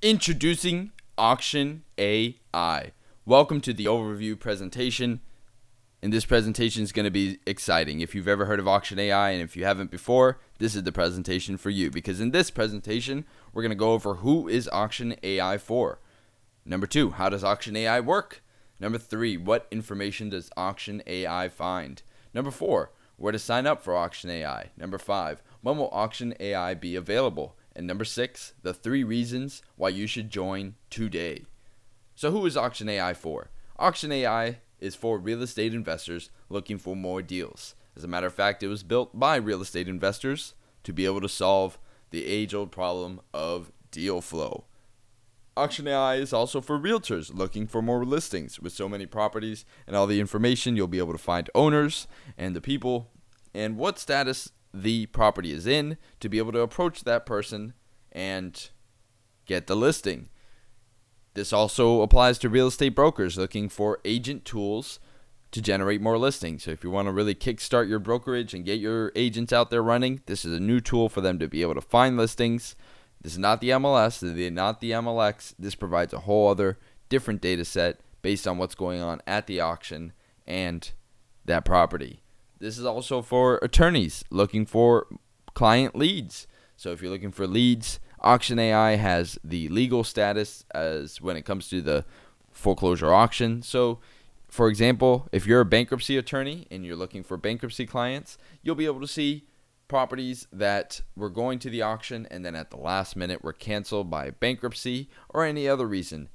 Introducing Auction AI. Welcome to the overview presentation. And this presentation is going to be exciting. If you've ever heard of Auction AI and if you haven't before, this is the presentation for you. Because in this presentation, we're going to go over who is Auction AI for. Number 2, how does Auction AI work? Number 3, what information does Auction AI find? Number 4, where to sign up for Auction AI. Number 5, when will Auction AI be available? And number 6, the 3 reasons why you should join today. So who is Auction AI for? Auction AI is for real estate investors looking for more deals. As a matter of fact, it was built by real estate investors to be able to solve the age-old problem of deal flow. Auction AI is also for realtors looking for more listings. With so many properties and all the information, you'll be able to find owners and the people and what status the property is in to be able to approach that person and get the listing. This also applies to real estate brokers looking for agent tools to generate more listings. So if you want to really kickstart your brokerage and get your agents out there running, this is a new tool for them to be able to find listings. This is not the MLS, not the MLX. This provides a whole other different data set based on what's going on at the auction and that property. This is also for attorneys looking for client leads. So if you're looking for leads, Auction AI has the legal status as when it comes to the foreclosure auction. So for example, if you're a bankruptcy attorney and you're looking for bankruptcy clients, you'll be able to see properties that were going to the auction and then at the last minute were canceled by bankruptcy or any other reason.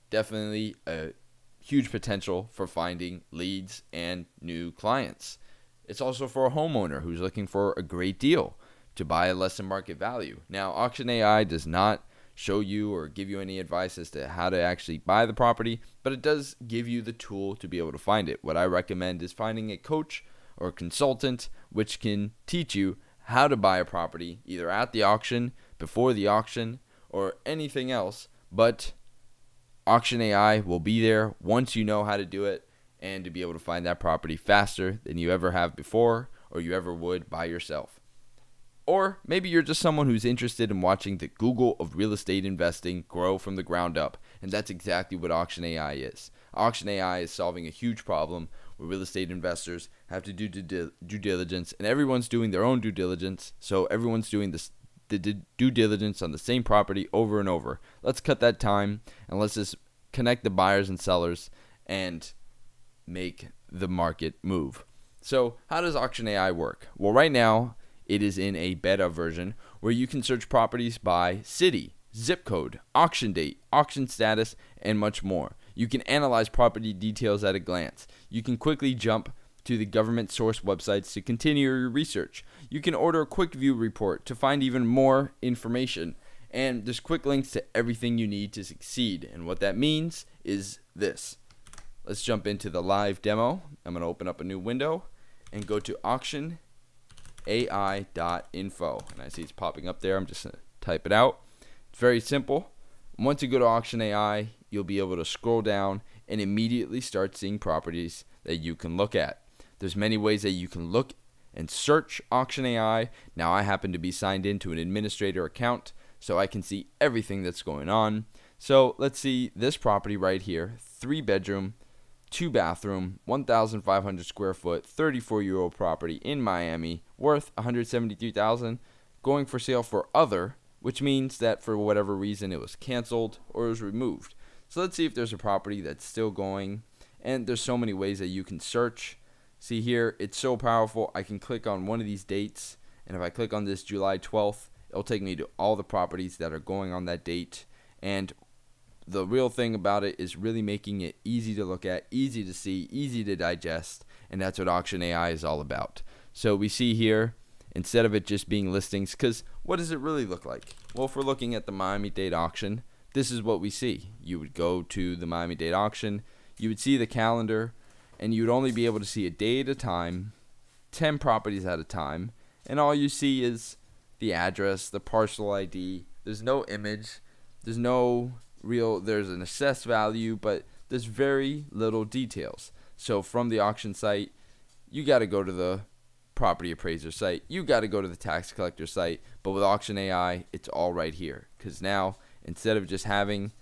Definitely a huge potential for finding leads and new clients. It's also for a homeowner who's looking for a great deal to buy a less than market value. Now, Auction AI does not show you or give you any advice as to how to actually buy the property, but it does give you the tool to be able to find it. What I recommend is finding a coach or a consultant which can teach you how to buy a property either at the auction, before the auction, or anything else. But Auction AI will be there once you know how to do it and to be able to find that property faster than you ever have before or you ever would by yourself. Or maybe you're just someone who's interested in watching the Google of real estate investing grow from the ground up, and that's exactly what Auction AI is. Auction AI is solving a huge problem where real estate investors have to do due diligence, and everyone's doing their own due diligence, so everyone's doing the due diligence on the same property over and over. Let's cut that time, and let's just connect the buyers and sellers and make the market move. So how does Auction AI work? Well, right now it is in a beta version where you can search properties by city, zip code, auction date, auction status, and much more. You can analyze property details at a glance. You can quickly jump to the government source websites to continue your research. You can order a QuickView report to find even more information. And there's quick links to everything you need to succeed. And what that means is this. Let's jump into the live demo. I'm going to open up a new window and go to auctionai.info. And I see it's popping up there. I'm just going to type it out. It's very simple. Once you go to Auction AI, you'll be able to scroll down and immediately start seeing properties that you can look at. There's many ways that you can look and search Auction AI. Now I happen to be signed into an administrator account, so I can see everything that's going on. So let's see this property right here, 3-bedroom, 2-bathroom, 1,500 square foot, 34-year-old property in Miami, worth $173,000, going for sale for other, which means that for whatever reason it was canceled or it was removed. So let's see if there's a property that's still going, and there's so many ways that you can search. See here, it's so powerful. I can click on one of these dates, and if I click on this July 12th, it'll take me to all the properties that are going on that date. And the real thing about it is really making it easy to look at, easy to see, easy to digest, and that's what Auction AI is all about. So we see here, instead of it just being listings, because what does it really look like? Well, if we're looking at the Miami-Dade auction, this is what we see. You would go to the Miami-Dade auction, you would see the calendar, and you would only be able to see a day at a time, 10 properties at a time, and all you see is the address, the parcel ID. There's no image, there's an assessed value, but there's very little details. So from the auction site, you got to go to the property appraiser site, you got to go to the tax collector site, but with Auction AI, it's all right here, because now Instead of just having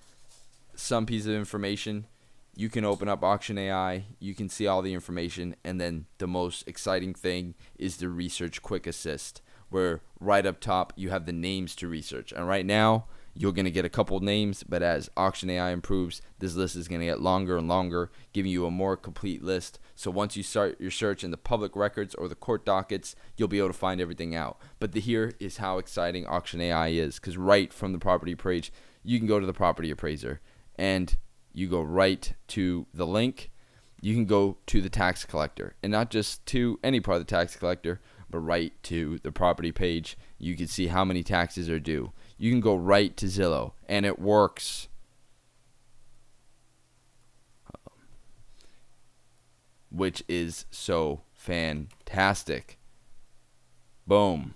some piece of information, you can open up Auction AI, you can see all the information, and then the most exciting thing is the Research Quick Assist, where right up top you have the names to research. And right now you're going to get a couple names, but as Auction AI improves, this list is going to get longer and longer, giving you a more complete list. So once you start your search in the public records or the court dockets, you'll be able to find everything out. But here is how exciting Auction AI is, because right from the property page, you can go to the property appraiser and you go right to the link. You can go to the tax collector, and not just to any part of the tax collector, but right to the property page. You can see how many taxes are due. You can go right to Zillow, and it works. Which is so fantastic. Boom.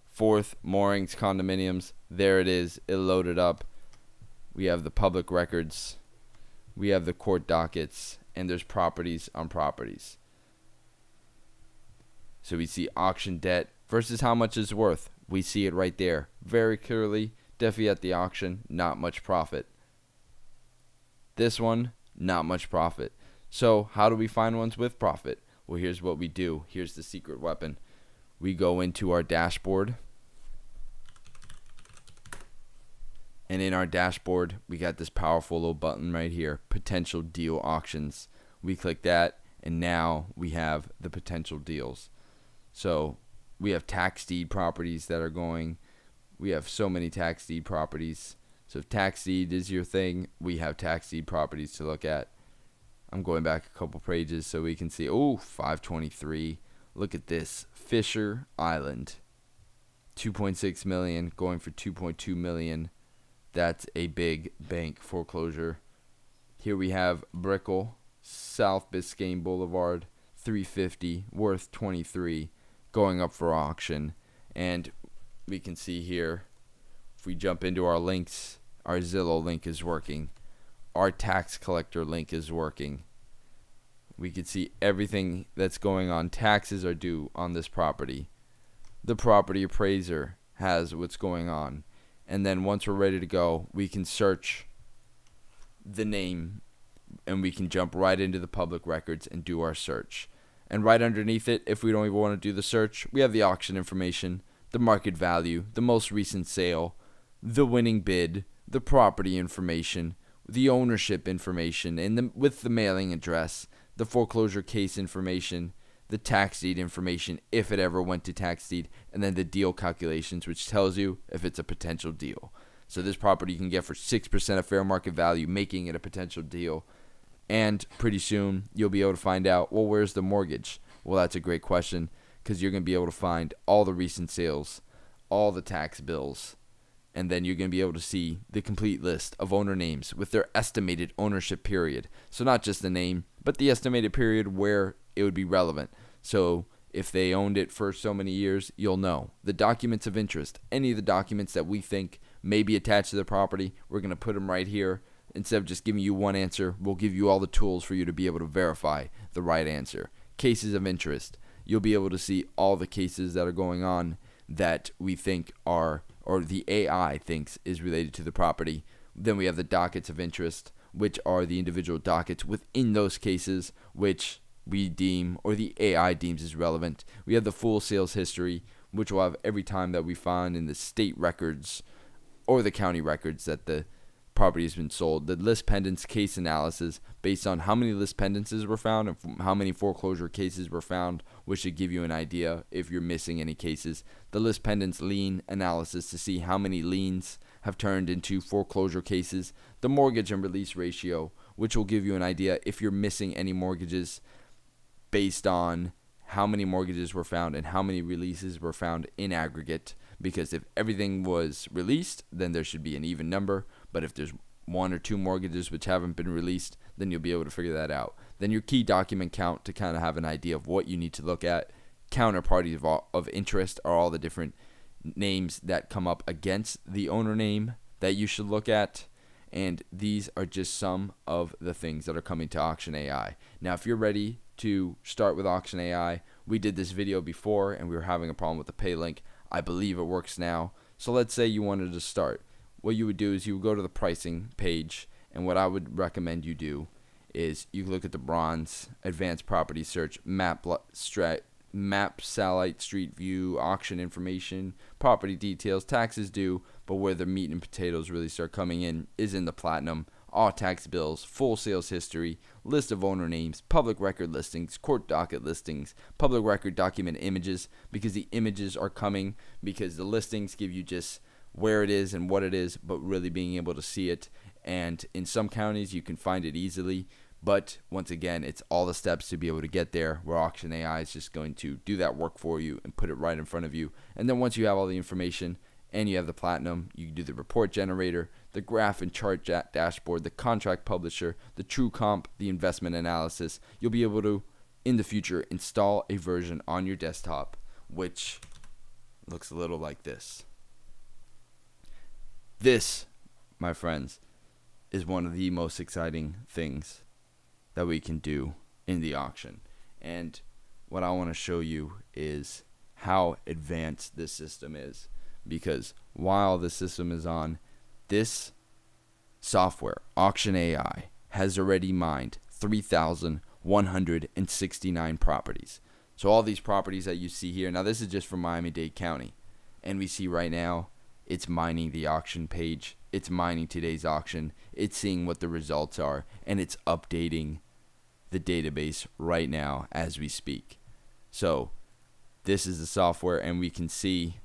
Fourth Moorings Condominiums. There it is. It loaded up. We have the public records. We have the court dockets. And there's properties on properties. So we see auction debt versus how much it's worth. We see it right there very clearly. Definitely at the auction, not much profit. This one, not much profit. So how do we find ones with profit? Well, here's what we do. Here's the secret weapon. We go into our dashboard. And in our dashboard, we got this powerful little button right here, potential deal auctions. We click that, and now we have the potential deals. So we have tax deed properties that are going. We have so many tax deed properties. So if tax deed is your thing, we have tax deed properties to look at. I'm going back a couple pages so we can see. Oh, 523. Look at this. Fisher Island. 2.6 million going for 2.2 million. That's a big bank foreclosure. Here we have Brickell, South Biscayne Boulevard, 350, worth 23, going up for auction. And we can see here, if we jump into our links, our Zillow link is working. Our tax collector link is working. We can see everything that's going on. Taxes are due on this property. The property appraiser has what's going on. And then once we're ready to go, we can search the name and we can jump right into the public records and do our search. And right underneath it, if we don't even want to do the search, we have the auction information, the market value, the most recent sale, the winning bid, the property information, the ownership information, and with the mailing address, the foreclosure case information, the tax deed information if it ever went to tax deed, and then the deal calculations, which tells you if it's a potential deal. So this property you can get for 6% of fair market value, making it a potential deal. And pretty soon you'll be able to find out, well, where's the mortgage? Well, that's a great question, because you're going to be able to find all the recent sales, all the tax bills, and then you're going to be able to see the complete list of owner names with their estimated ownership period. So not just the name, but the estimated period where it would be relevant. So if they owned it for so many years, you'll know. The documents of interest, any of the documents that we think may be attached to the property, we're going to put them right here. Instead of just giving you one answer, we'll give you all the tools for you to be able to verify the right answer. Cases of interest. You'll be able to see all the cases that are going on that we think are, or the AI thinks is related to the property. Then we have the dockets of interest, which are the individual dockets within those cases, which we deem, or the AI deems, is relevant. We have the full sales history, which will have every time that we find in the state records or the county records that the property has been sold. The list pendants case analysis based on how many list pendances were found and how many foreclosure cases were found, which should give you an idea if you're missing any cases. The list pendants lien analysis to see how many liens have turned into foreclosure cases. The mortgage and release ratio, which will give you an idea if you're missing any mortgages based on how many mortgages were found and how many releases were found in aggregate. Because if everything was released, then there should be an even number. But if there's one or two mortgages which haven't been released, then you'll be able to figure that out. Then your key document count to kind of have an idea of what you need to look at. Counterparties of interest are all the different names that come up against the owner name that you should look at. And these are just some of the things that are coming to Auction AI. Now, if you're ready to start with Auction AI, we did this video before and we were having a problem with the pay link. I believe it works now. So let's say you wanted to start. what you would do is you would go to the pricing page, and what I would recommend you do is you look at the bronze, advanced property search, map satellite street view, auction information, property details, taxes due, but where the meat and potatoes really start coming in is in the platinum, all tax bills, full sales history, list of owner names, public record listings, court docket listings, public record document images, because the images are coming because the listings give you just where it is and what it is, but really being able to see it. And in some counties you can find it easily, but once again, it's all the steps to be able to get there, where Auction AI is just going to do that work for you and put it right in front of you. And then once you have all the information and you have the platinum, you can do the report generator, the graph and chart dashboard, the contract publisher, the true comp, the investment analysis. You'll be able to, in the future, install a version on your desktop, which looks a little like this. This, my friends, is one of the most exciting things that we can do in the auction. And what I want to show you is how advanced this system is, because while the system is on, this software, Auction AI, has already mined 3,169 properties. So all these properties that you see here, now this is just from Miami-Dade County, and we see right now it's mining the auction page, it's mining today's auction, it's seeing what the results are, and it's updating the database right now as we speak. So this is the software, and we can see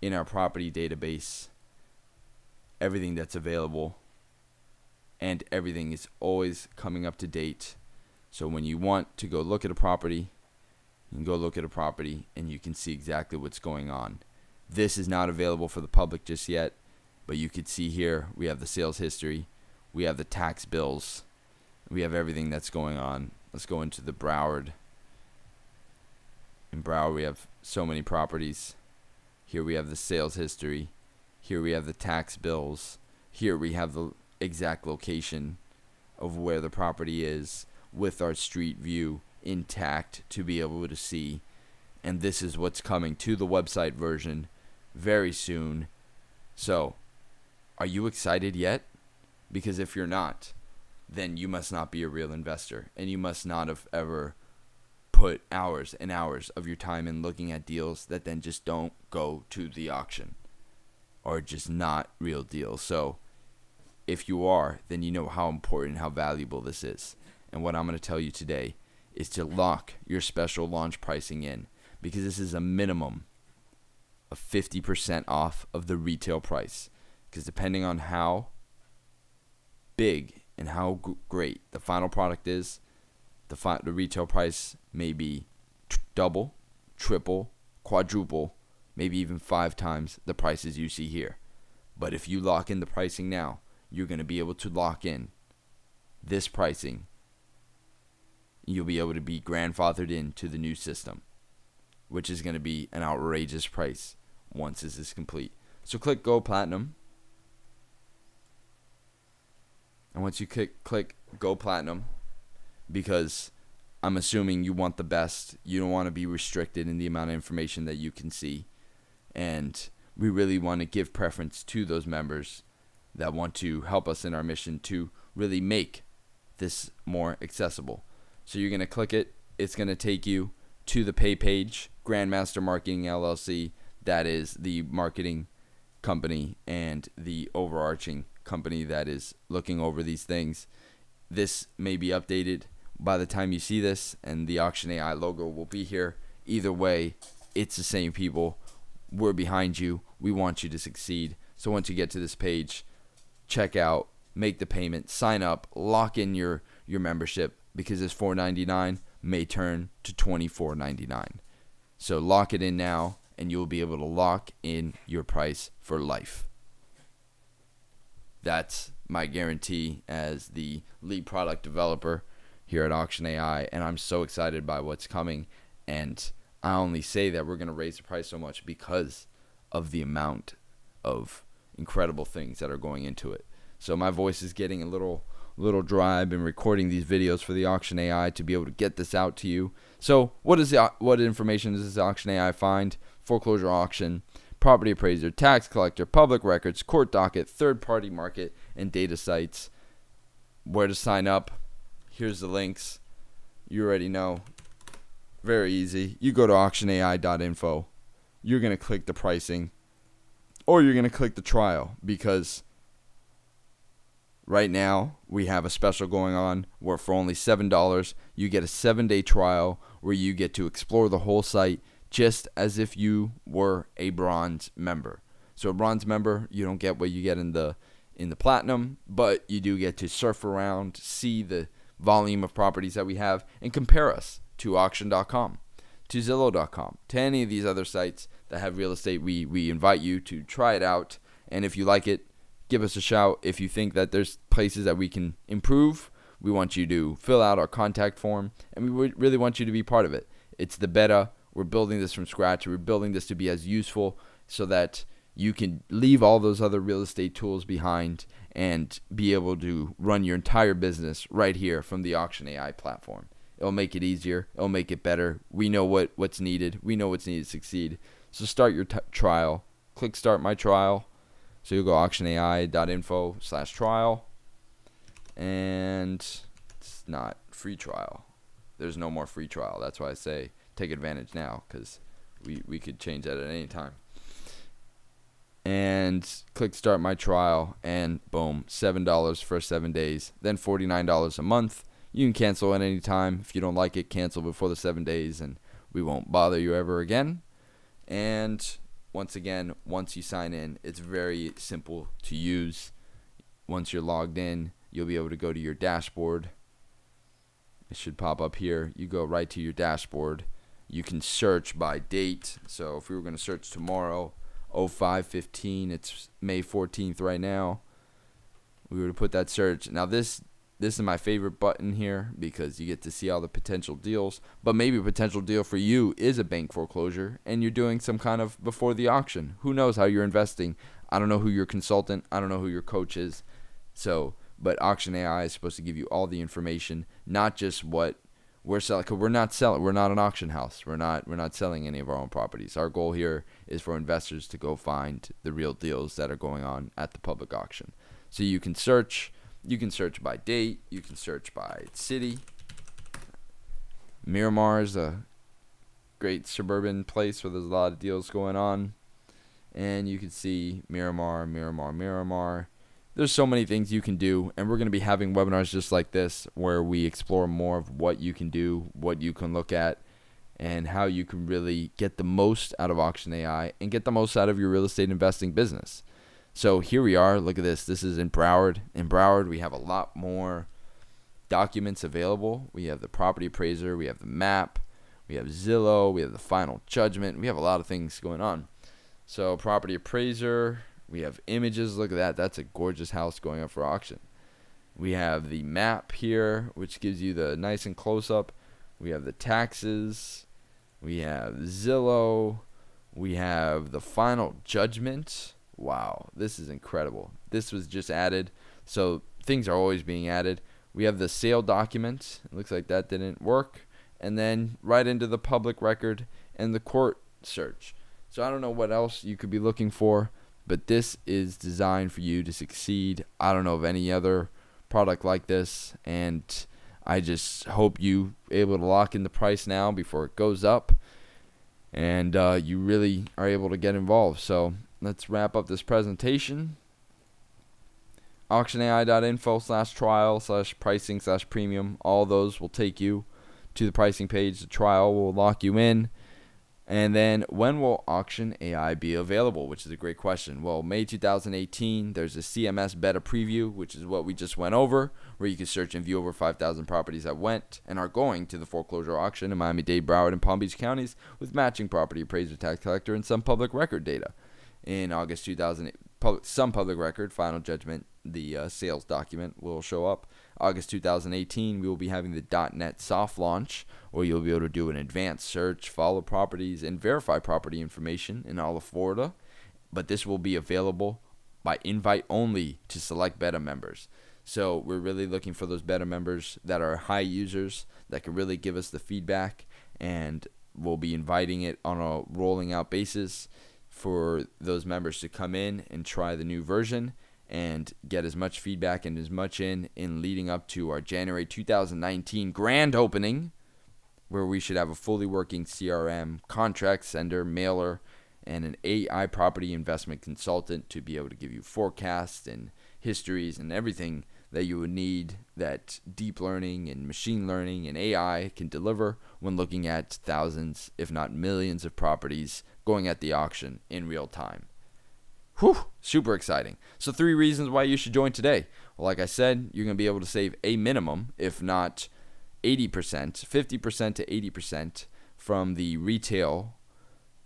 in our property database everything that's available, and everything is always coming up to date. So when you want to go look at a property, you can go look at a property and you can see exactly what's going on. This is not available for the public just yet, but you could see here we have the sales history, we have the tax bills, we have everything that's going on. Let's go into the Broward. In Broward we have so many properties. Here we have the sales history. Here we have the tax bills. Here we have the exact location of where the property is with our street view intact to be able to see. And this is what's coming to the website version very soon. So, are you excited yet? Because if you're not, then you must not be a real investor, and you must not have ever put hours and hours of your time in looking at deals that then just don't go to the auction, or just not real deals. So if you are, then you know how important, how valuable this is. And what I'm going to tell you today is to lock your special launch pricing in, because this is a minimum of 50% off of the retail price, because depending on how big and how great the final product is, the retail price may be double, triple, quadruple, maybe even 5 times the prices you see here. But if you lock in the pricing now, you're going to be able to lock in this pricing. You'll be able to be grandfathered into the new system, which is going to be an outrageous price once this is complete. So click Go Platinum. And once you click Go Platinum, because I'm assuming you want the best, you don't want to be restricted in the amount of information that you can see, and we really want to give preference to those members that want to help us in our mission to really make this more accessible. So you're going to click it. It's going to take you to the pay page, Grandmaster Marketing LLC. That is the marketing company and the overarching company that is looking over these things. This may be updated by the time you see this, and the Auction AI logo will be here. Either way, it's the same people. We're behind you. We want you to succeed. So once you get to this page, check out, make the payment, sign up, lock in your membership, because this $4.99 may turn to $24.99. So lock it in now, and you'll be able to lock in your price for life. That's my guarantee as the lead product developer here at Auction AI, and I'm so excited by what's coming. And I only say that we're going to raise the price so much because of the amount of incredible things that are going into it. So my voice is getting a little dry. I've been recording these videos for the Auction AI to be able to get this out to you. So what information does this Auction AI find? Foreclosure auction, property appraiser, tax collector, public records, court docket, third-party market, and data sites. Where to sign up? Here's the links. You already know. Very easy. You go to auctionai.info. You're going to click the pricing, or you're going to click the trial, because right now we have a special going on where for only $7 you get a 7-day trial where you get to explore the whole site just as if you were a bronze member. So a bronze member, you don't get what you get in the platinum, but you do get to surf around, see the volume of properties that we have, and compare us to auction.com, to Zillow.com, to any of these other sites that have real estate. We invite you to try it out, and if you like it, give us a shout. If you think that there's places that we can improve, we want you to fill out our contact form, and we would really want you to be part of it. It's the beta. We're building this from scratch. We're building this to be as useful so that you can leave all those other real estate tools behind and be able to run your entire business right here from the Auction AI platform. It'll make it easier. It'll make it better. We know what's needed. We know what's needed to succeed. So start your trial. Click Start My Trial. So you'll go auctionai.info/trial. And it's not free trial. There's no more free trial. That's why I say take advantage now, because we could change that at any time. And click Start My Trial, and boom, $7 for 7 days, then $49 a month. You can cancel at any time. If you don't like it, cancel before the 7 days, and we won't bother you ever again. And once again, once you sign in, it's very simple to use. Once you're logged in, you'll be able to go to your dashboard. It should pop up here. You go right to your dashboard. You can search by date. So if we were going to search tomorrow, 05/15, it's May 14th right now, we were to put that search. Now this is my favorite button here, because you get to see all the potential deals. But maybe a potential deal for you is a bank foreclosure, and you're doing some kind of before the auction. Who knows how you're investing? I don't know who your consultant, I don't know who your coach is. So, but Auction AI is supposed to give you all the information, not just what we're selling. Cause we're not an auction house. We're not selling any of our own properties. Our goal here is for investors to go find the real deals that are going on at the public auction. So you can search. You can search by date. You can search by city. Miramar is a great suburban place where there's a lot of deals going on. And you can see Miramar. There's so many things you can do, and we're going to be having webinars just like this where we explore more of what you can do, what you can look at, and how you can really get the most out of Auction AI and get the most out of your real estate investing business. So here we are. Look at this. This is in Broward. In Broward, we have a lot more documents available. We have the property appraiser. We have the map. We have Zillow. We have the final judgment. We have a lot of things going on. So property appraiser. We have images. Look at that. That's a gorgeous house going up for auction. We have the map here, which gives you the nice and close up. We have the taxes. We have Zillow. We have the final judgment. Wow, this is incredible. This was just added, so things are always being added. We have the sale document. It looks like that didn't work. And then right into the public record and the court search. So I don't know what else you could be looking for, but this is designed for you to succeed. I don't know of any other product like this, and I just hope you able to lock in the price now before it goes up, and you really are able to get involved. So let's wrap up this presentation. auctionai.info/trial/pricing/premium. All those will take you to the pricing page. The trial will lock you in. And then when will Auction AI be available, which is a great question. Well, May 2018, there's a CMS beta preview, which is what we just went over, where you can search and view over 5,000 properties that went and are going to the foreclosure auction in Miami-Dade, Broward, and Palm Beach counties with matching property appraiser, tax collector, and some public record data. In August 2008, some public record, final judgment, the sales document will show up. August 2018, we will be having the .NET soft launch, where you'll be able to do an advanced search, follow properties, and verify property information in all of Florida. But this will be available by invite only to select beta members. So we're really looking for those beta members that are high users that can really give us the feedback, and we'll be inviting it on a rolling out basis for those members to come in and try the new version and get as much feedback and as much in leading up to our January 2019 grand opening, where we should have a fully working CRM, contract sender, mailer, and an AI property investment consultant to be able to give you forecasts and histories and everything that you would need that deep learning and machine learning and AI can deliver when looking at thousands, if not millions of properties going at the auction in real time. Whew, super exciting. So 3 reasons why you should join today. Well, like I said, you're going to be able to save a minimum, if not 80%, 50% to 80% from the retail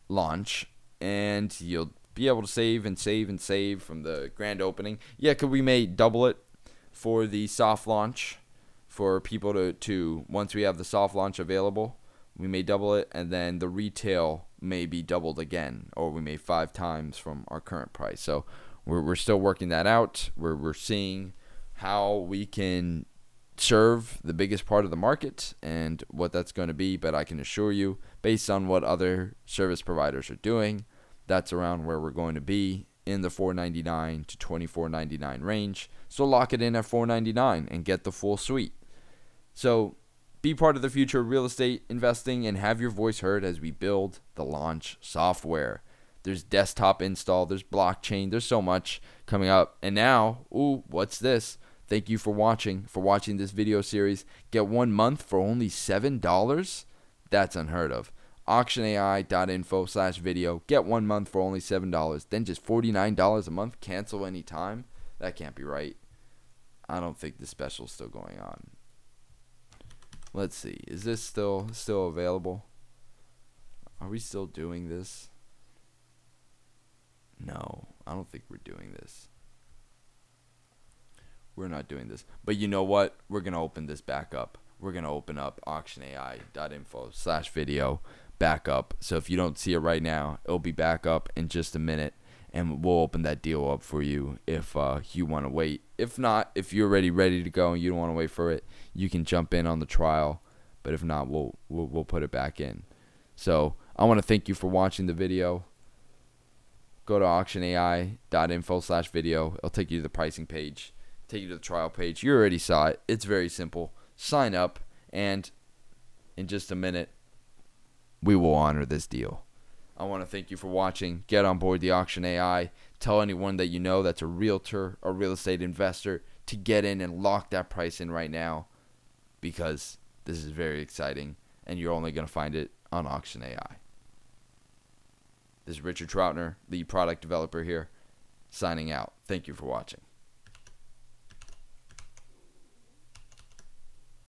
launch, and you'll be able to save and save and save from the grand opening. Yeah, could we may double it for the soft launch for people to once we have the soft launch available, we may double it, and then the retail may be doubled again, or we may 5 times from our current price. So we're still working that out. We're seeing how we can serve the biggest part of the market and what that's going to be, but I can assure you, based on what other service providers are doing, that's around where we're going to be, in the $499 to $24.99 range. So lock it in at $499 and get the full suite. So be part of the future of real estate investing and have your voice heard as we build the launch software. There's desktop install, there's blockchain, there's so much coming up. And now, ooh, what's this? Thank you for watching this video series. Get 1 month for only $7. That's unheard of. auctionai.info/video. Get 1 month for only $7. Then just $49 a month. Cancel anytime. That can't be right. I don't think the special's still going on. Let's see. Is this still available? Are we still doing this? No, I don't think we're doing this. We're not doing this. But you know what? We're going to open this back up. We're going to open up auctionai.info/video back up. So if you don't see it right now, it'll be back up in just a minute, and we'll open that deal up for you if you want to wait. If not, if you're already ready to go and you don't want to wait for it, you can jump in on the trial. But if not, we'll put it back in. So I want to thank you for watching the video. Go to auctionai.info/video. It'll take you to the pricing page, take you to the trial page. You already saw it. It's very simple. Sign up, and in just a minute, we will honor this deal. I want to thank you for watching. Get on board the Auction AI. Tell anyone that you know that's a realtor or real estate investor to get in and lock that price in right now, because this is very exciting, and you're only going to find it on Auction AI. This is Richard Troutner, lead product developer here, signing out. Thank you for watching.